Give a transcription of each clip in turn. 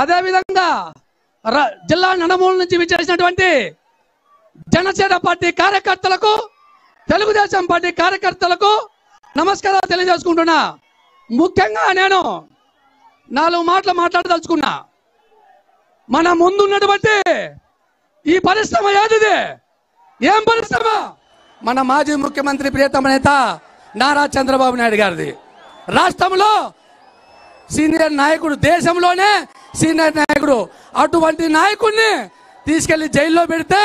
అదేవిధంగా జిల్లా నలుమూల నుంచి విచ్చేసినటువంటి జనసేన పార్టీ కార్యకర్తలకు, తెలుగుదేశం పార్టీ కార్యకర్తలకు నమస్కారాలు తెలియజేసుకుంటున్నా. ముఖ్యంగా నేను 4 మాటలు మాట్లాడదలుచుకున్నా. మన ముందున్నటువంటి ఈ పరిశ్రమ ఏదిది? ఏం పరిశ్రమ? మన మాజీ ముఖ్యమంత్రి ప్రియతమ నేత నారా చంద్రబాబు నాయుడు గారిది. రాష్ట్రంలో సీనియర్ నాయకుడు, దేశంలోనే సీనియర్ నాయకుడు. అటువంటి నాయకుడిని తీసుకెళ్లి జైల్లో పెడితే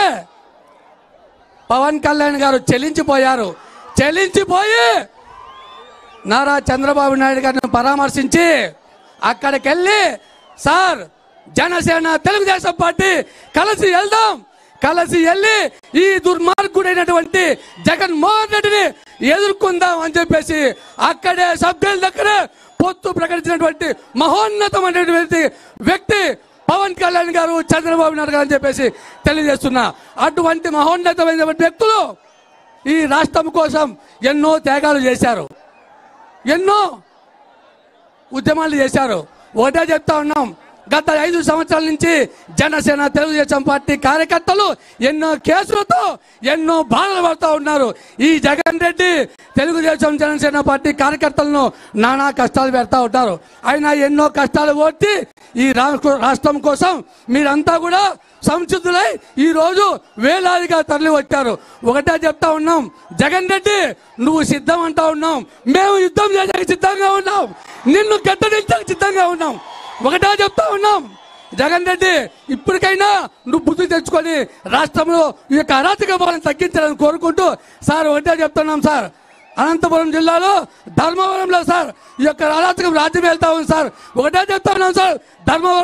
పవన్ కళ్యాణ్ గారు చెల్లించిపోయారు. చెల్లించిపోయి నారా చంద్రబాబు నాయుడు గారిని పరామర్శించి అక్కడికి వెళ్ళి, సార్ జనసేన తెలుగుదేశం పార్టీ కలిసి వెళ్దాం, కలిసి వెళ్ళి ఈ దుర్మార్గుడైనటువంటి జగన్మోహన్ రెడ్డిని ఎదుర్కొందాం అని చెప్పేసి అక్కడే సభ్యుల దగ్గరే పొత్తు ప్రకటించినటువంటి మహోన్నతమైనటువంటి వ్యక్తి పవన్ కళ్యాణ్ గారు, చంద్రబాబు నాయుడు గారు అని చెప్పేసి తెలియజేస్తున్నా. అటువంటి మహోన్నతమైనటువంటి వ్యక్తులు ఈ రాష్ట్రం కోసం ఎన్నో త్యాగాలు చేశారు, ఎన్నో ఉద్యమాలు చేశారు. ఒకటే చెప్తా ఉన్నాం, గత 5 సంవత్సరాల నుంచి జనసేన తెలుగుదేశం పార్టీ కార్యకర్తలు ఎన్నో కేసులతో ఎన్నో బాధలు పడుతూ ఉన్నారు. ఈ జగన్ రెడ్డి తెలుగుదేశం జనసేన పార్టీ కార్యకర్తలను నానా కష్టాలు పెడతా ఉంటారు. అయినా ఎన్నో కష్టాలు ఓర్చి ఈ రాష్ట్రం కోసం మీరంతా కూడా సంసిద్ధులై ఈ రోజు వేలాదిగా తరలి వచ్చారు. ఒకటే చెప్తా ఉన్నాం, జగన్ రెడ్డి నువ్వు సిద్ధం అంటా ఉన్నాం, మేము యుద్ధం చేయడానికి సిద్ధంగా ఉన్నాం, నిన్ను గద్దెదించడానికి సిద్ధంగా ఉన్నాం. ఒకటే చెప్తా ఉన్నాం, జగన్ రెడ్డి ఇప్పటికైనా నువ్వు బుద్ధి తెచ్చుకొని రాష్ట్రంలో ఈ యొక్క అరాచక పాలన తగ్గించాలని కోరుకుంటూ, సార్ ఒకటే చెప్తున్నాం సార్, అనంతపురం జిల్లాలో ధర్మవరంలో సార్ ఈ యొక్క అరాచకం రాజ్యం వెళ్తా ఉంది సార్. ఒకటే చెప్తా ఉన్నాం సార్, ధర్మవరం